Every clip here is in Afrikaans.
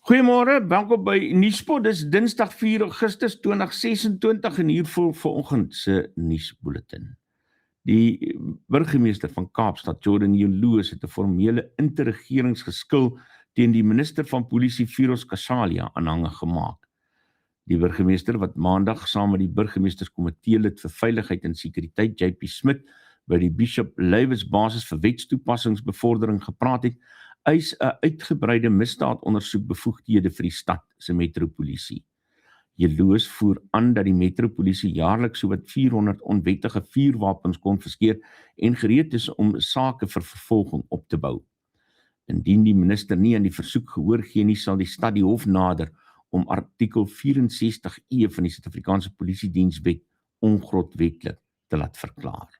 Goeiemôre, welkom by Nuuspot. Dis Dinsdag 4 Augustus 2026 en hier volg vanoggend se nuusbulletin. Die burgemeester van Kaapstad, Jordan Jaloos, het 'n formele interregeringsgeskil teen die minister van Polisie, Firoz Kasalia, aanhange gemaak. Die burgemeester wat maandag saam met die burgemeesterskomitee lid vir veiligheid en sekuriteit, JP Smit, by die Bishop Lywes basis vir wetstoepassingsbevordering gepraat het, eis 'n uitgebreide misdaadondersoekbevoegdhede vir die stad se metropolisie. Jaloos voer aan dat die metropolisie jaarliks sowat 400 onwettige vuurwapens konfiskeer en gereed is om sake vir vervolging op te bou. Indien die minister nie aan die versoek gehoor gee nie, sal die stad die hof nader om artikel 64E van die Suid-Afrikaanse Polisiedienswet ongrondwetlik te laat verklaar.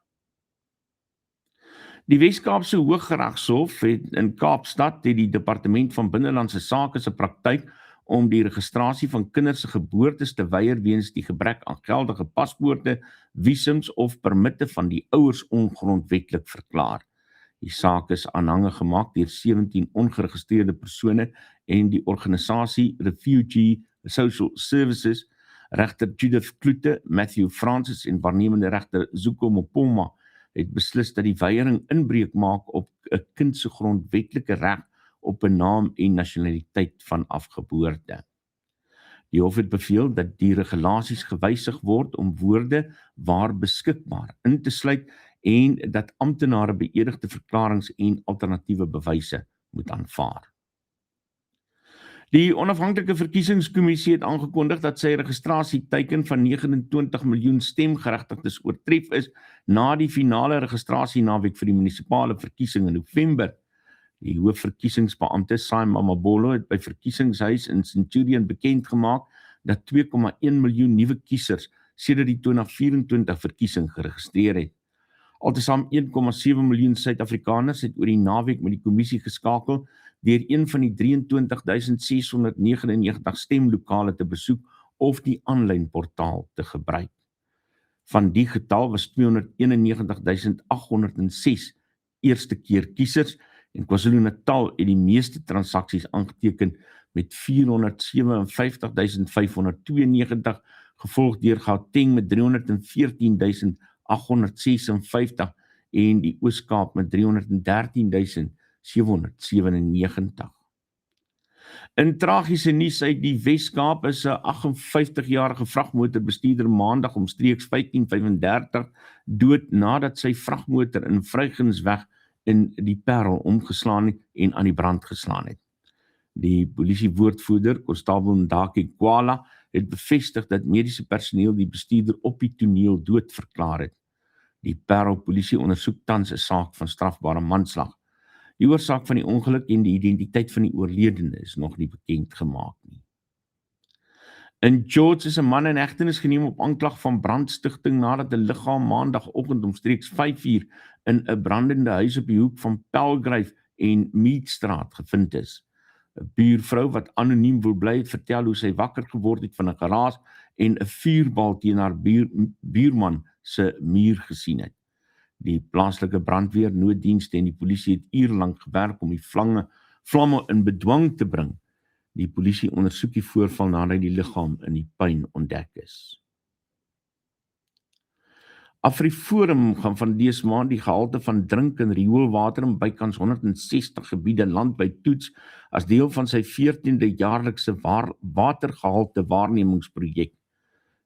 Die Wes-Kaapse Hooggeregshof in Kaapstad het die Departement van Binnelandse Sake se praktyk om die registrasie van kinders se geboortes te weier weens die gebrek aan geldige paspoorte, visums of permitte van die ouers ongrondwetlik verklaar. Die saak is aanhange gemaak deur 17 ongeregistreerde persone en die organisasie Refugee Social Services, regter Judith Kloete, Matthew Francis en waarnemende regter Zuko Mopoma het beslis dat die weiering inbreuk maak op 'n kind se grondwetlike reg op 'n naam en nasionaliteit vanaf geboorte. Die hof het beveel dat die regulasies gewysig word om woorde waar beskikbaar in te sluit en dat amptenare beëdigde verklaringe en alternatiewe bewyse moet aanvaar. Die onafhanklike verkiesingskommissie het aangekondig dat sy registrasieteiken van 29 miljoen stemgeregtigdes oortref is na die finale registrasienaweek vir die munisipale verkiesing in November. Die hoofverkiesingsbeampte Simon Mamabolo het by verkiesingshuis in Centurion bekend gemaak dat 2,1 miljoen nuwe kiesers sedert die 2024 verkiesing geregistreer het. Altesaam 1,7 miljoen Suid-Afrikaners het oor die naweek met die kommissie geskakel deur een van die 23.699 stemlokale te besoek of die aanlyn portaal te gebruik. Van die getal was 291.806 eerste keer kiesers en KwaZulu-Natal het die meeste transaksies aangeteken met 457.592, gevolg deur Gauteng met 314.856 en die Oos-Kaap met 313.797. In tragiese nuus uit die Wes-Kaap is 'n 58-jarige vragmotorbestuurder maandag omstreeks 15:35 dood nadat sy vragmotor in Vrygensweg in die Parel omgeslaan het en aan die brand geslaan het. Die polisiewoordvoerder, Konstabel Ndaki Kwala, het bevestig dat mediese personeel die bestuurder op die toneel dood verklaar het. Die Parel polisie ondersoek tans 'n saak van strafbare manslag. Die oorsaak van die ongeluk en die identiteit van die oorledene is nog nie bekend gemaak nie. In George is 'n man in hegtenis geneem op aanklag van brandstigting nadat 'n liggaam maandagoggend omstreeks 5:00 in 'n brandende huis op die hoek van Pelgrave en Meadstraat gevind is. 'n Buurvrou wat anoniem wil bly het vertel hoe sy wakker geword het van 'n geraas en 'n vuurbal teen haar buurman se muur gesien het. Die plaaslike brandweer, nooddienste en die polisie het uurlank gewerk om die vlamme in bedwang te bring. Die polisie ondersoek die voorval nadat die liggaam in die puin ontdek is. AfriForum gaan van dese maand die gehalte van drink- en rioolwater in bykans 160 gebiede landwyd toets as deel van sy 14de jaarlikse watergehalte waarnemingsprojek.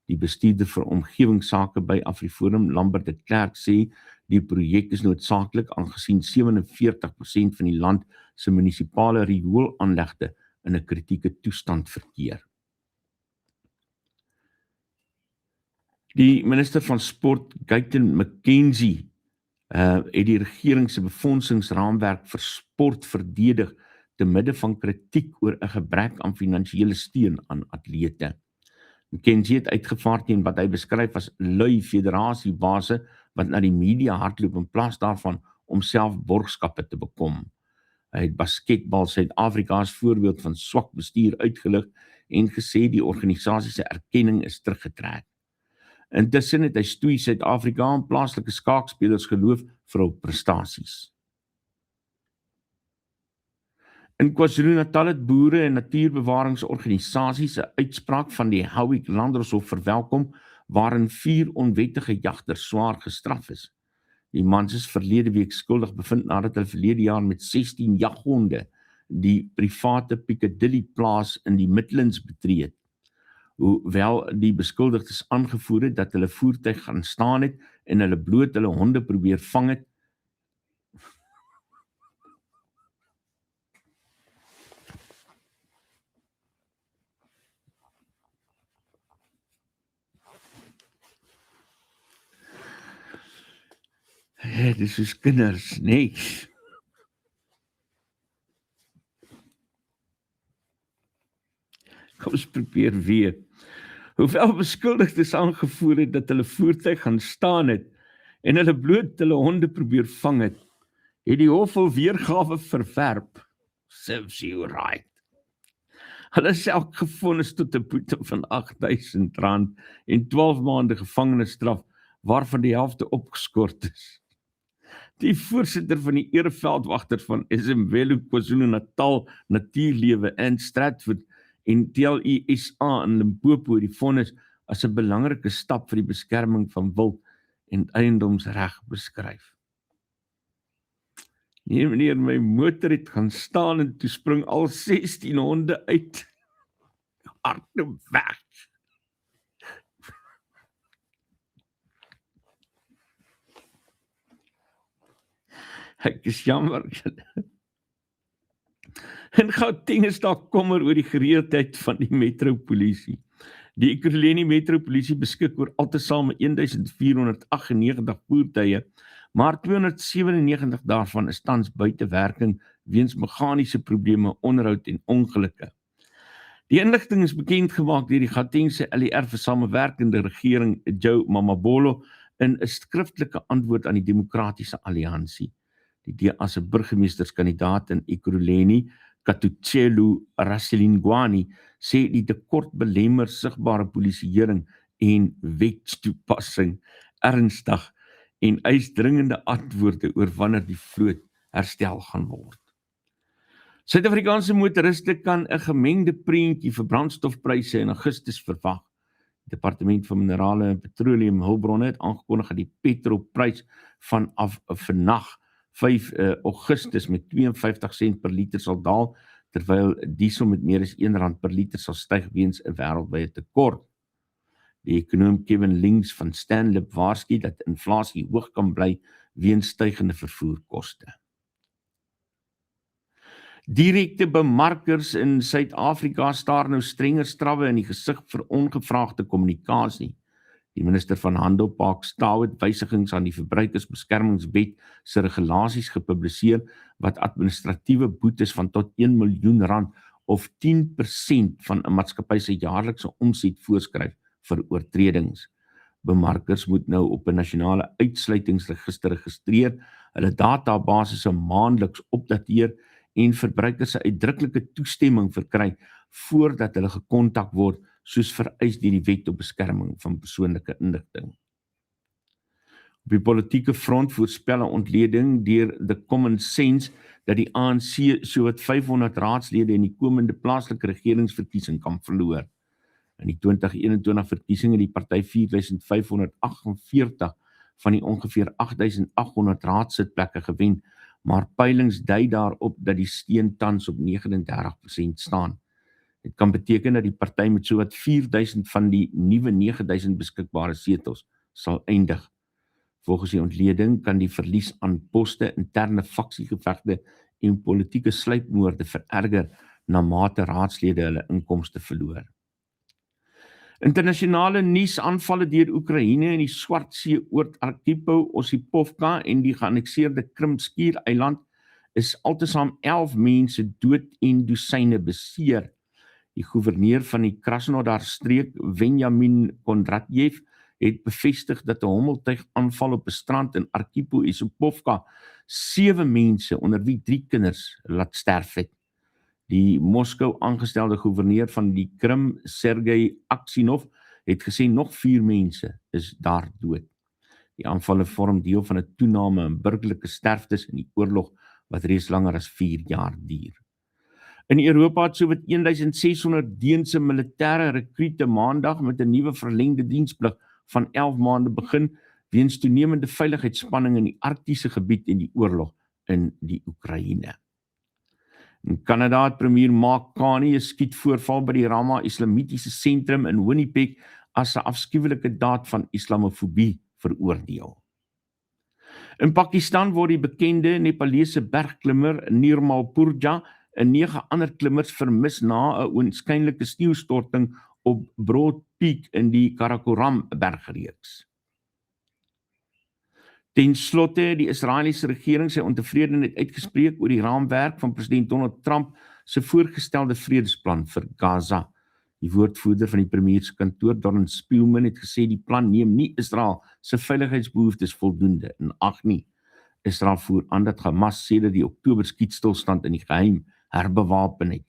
Die bestuurder vir omgewingsake by AfriForum, Lambert de Klerk, sê die projek is noodsaaklik aangesien 47% van die land se munisipale rioolaanlegte in 'n kritieke toestand verkeer. Die minister van Sport, Gayton McKenzie, het die regering se befondsingsraamwerk vir sport verdedig te midde van kritiek oor 'n gebrek aan finansiële steun aan atlete. McKenzie het uitgevaar teen wat hy beskryf as lui federasiebase wat na die media hardloop in plaas daarvan om self borgskappe te bekom. Hy het basketbal Suid-Afrika as voorbeeld van swak bestuur uitgelig en gesê die organisasie se erkenning is teruggetrek. Intussen het hy stoei Suid-Afrika en plaaslike skaakspelers geloof vir hul prestasies. In KwaZulu-Natal het boere en natuurbewaringsorganisasies 'n uitspraak van die Howick Landdroshof verwelkom, waarin 4 onwettige jagters swaar gestraf is. Die mans is verlede week skuldig bevind nadat hulle verlede jaar met 16 jaghonde die private Piccadilly plaas in die Midlands betree het. Hoewel die beskuldigdes aangevoer het dat hulle voertuig gaan staan het en hulle bloot hulle honde probeer vang het, dis soos kinders, nee. Kom ons probeer weer. Hoewel beskuldigdes aangevoer het dat hulle voertuig gaan staan het en hulle bloot hulle honde probeer vang het, het die hof hul weergawe verwerp. Serves you right. Hulle is elk gevonnis tot 'n boete van R8.000 en 12 maande gevangenisstraf, waarvan die helfte opgeskort is. Die voorsitter van die ereveldwagters van Esemvelo KwaZulu-Natal Natuurlewe in Stratford en TLISA in Limpopo die vonnis as 'n belangrike stap vir die beskerming van wild en eiendomsreg beskryf. Nee meneer, my motor het gaan staan en toe spring al 16 honde uit. Hardloop weg. Ek is jammer. In Gauteng is daar kommer oor die gereedheid van die metropolisie. Die Ekurhuleni metropolisie beskik oor altesaam 1498 voertuie, maar 297 daarvan is tans buite werking weens meganiese probleme, onderhoud en ongelukke. Die inligting is bekend gemaak deur die Gautengse LER vir samewerkende regering Joe Mamabolo in 'n skriftelike antwoord aan die Demokratiese Alliansie. Die DA se burgemeesterskandidaat in Ekurhuleni, Katutselu Rasilingwani, sê die tekort belemmer sigbare polisieering en wetstoepassing ernstig en eis dringende antwoorde oor wanneer die vloot herstel gaan word. Suid-Afrikaanse motoriste kan 'n gemengde prentjie vir brandstofpryse in Augustus verwag. Die Departement van Minerale en Petroleum Hulpbronne het aangekondig dat die petrolprys vanaf vandag 5 Augustus met 52 sent per liter sal daal, terwyl diesel met meer as R1 per liter sal styg weens 'n wêreldwye tekort. Die ekonom Kevin Links van Stanlib waarsku dat inflasie hoog kan bly weens stygende vervoerkoste. Direkte bemarkers in Suid-Afrika staar nou strenger strawwe in die gesig vir ongevraagde kommunikasie. Die minister van Handel, Park Staal, het wysigings aan die Verbruikersbeskermingswet se regulasies gepubliseer wat administratiewe boetes van tot R1 miljoen of 10% van 'n maatskappy se jaarlikse omset voorskryf vir oortredings. Bemarkers moet nou op 'n nasionale uitsluitingsregister registreer, hulle databasisse maandeliks opdateer en verbruikers se uitdruklike toestemming verkry voordat hulle gekontak word, soos vereis deur die Wet op Beskerming van Persoonlike Inligting. Op die politieke front voorspel 'n ontleding deur The Common Sense dat die ANC sowat 500 raadslede in die komende plaaslike regeringsverkiesing kan verloor. In die 2021 verkiesing het die party 4548 van die ongeveer 8800 raadsitplekke gewen, maar peilings dui daarop dat die steun tans op 39% staan. Dit kan beteken dat die party met sowat 4000 van die nuwe 9000 beskikbare setels sal eindig. Volgens die ontleding kan die verlies aan poste, interne faksiegevegte en politieke sluipmoorde vererger na mate raadslede hulle inkomste verloor. Internasionale nuusaanvalle deur Oekraïne en die Swartsee oord Archipel Osipovka en die geannekseerde Krim-skiereiland is altesaam 11 mense dood en dosyne beseer. Die gouverneur van die Krasnodar-streek, Venjamin Kondratjev, het bevestig dat 'n hommeltuig aanval op 'n strand in Archipel Osipovka 7 mense, onder wie 3 kinders, laat sterf het. Die Moskou aangestelde gouverneur van die Krim, Sergei Aksinov, het gesê nog 4 mense is daar dood. Die aanvalle vorm deel van 'n toename in burgerlike sterftes in die oorlog wat reeds langer as 4 jaar duur. In Europa het sowat 1600 Deense militêre rekrute maandag met 'n nuwe verlengde diensplig van 11 maande begin weens toenemende veiligheidsspanning in die Arktiese gebied en die oorlog in die Oekraïne. In Kanada het premier Mark Carney 'n skietvoorval by die Ramah Islamitiese sentrum in Winnipeg as 'n afskuwelike daad van islamofobie veroordeel. In Pakistan word die bekende Nepalese bergklimmer Nirmal Purja en 9 ander klimmers vermis na 'n oënskynlike sneeustorting op Broad Peak in die Karakoram bergreeks. Ten slotte het die Israeliese regering sy ontevredenheid uitgespreek oor die raamwerk van president Donald Trump se voorgestelde vredesplan vir Gaza. Die woordvoerder van die premierskantoor, Doron Spelman, het gesê die plan neem nie Israel se veiligheidsbehoeftes voldoende in ag nie. Israel voer aan dat Hamas sedert die Oktober skietstilstand in die geheim herbewapen het.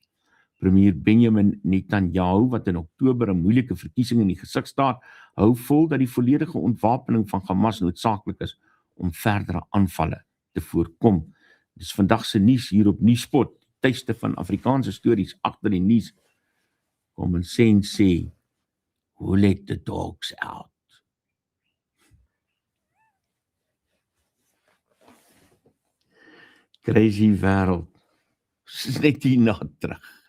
Premier Benjamin Netanyahu, wat in Oktober 'n moeilike verkiesing in die gesig staar, hou vol dat die volledige ontwapening van Hamas noodsaaklik is om verdere aanvalle te voorkom. Dis vandag se nuus hier op Nuuspot, tuiste van Afrikaanse stories agter die nuus. Kom en sê, who let the dogs out? Crazy wêreld. Dis net hierna terug.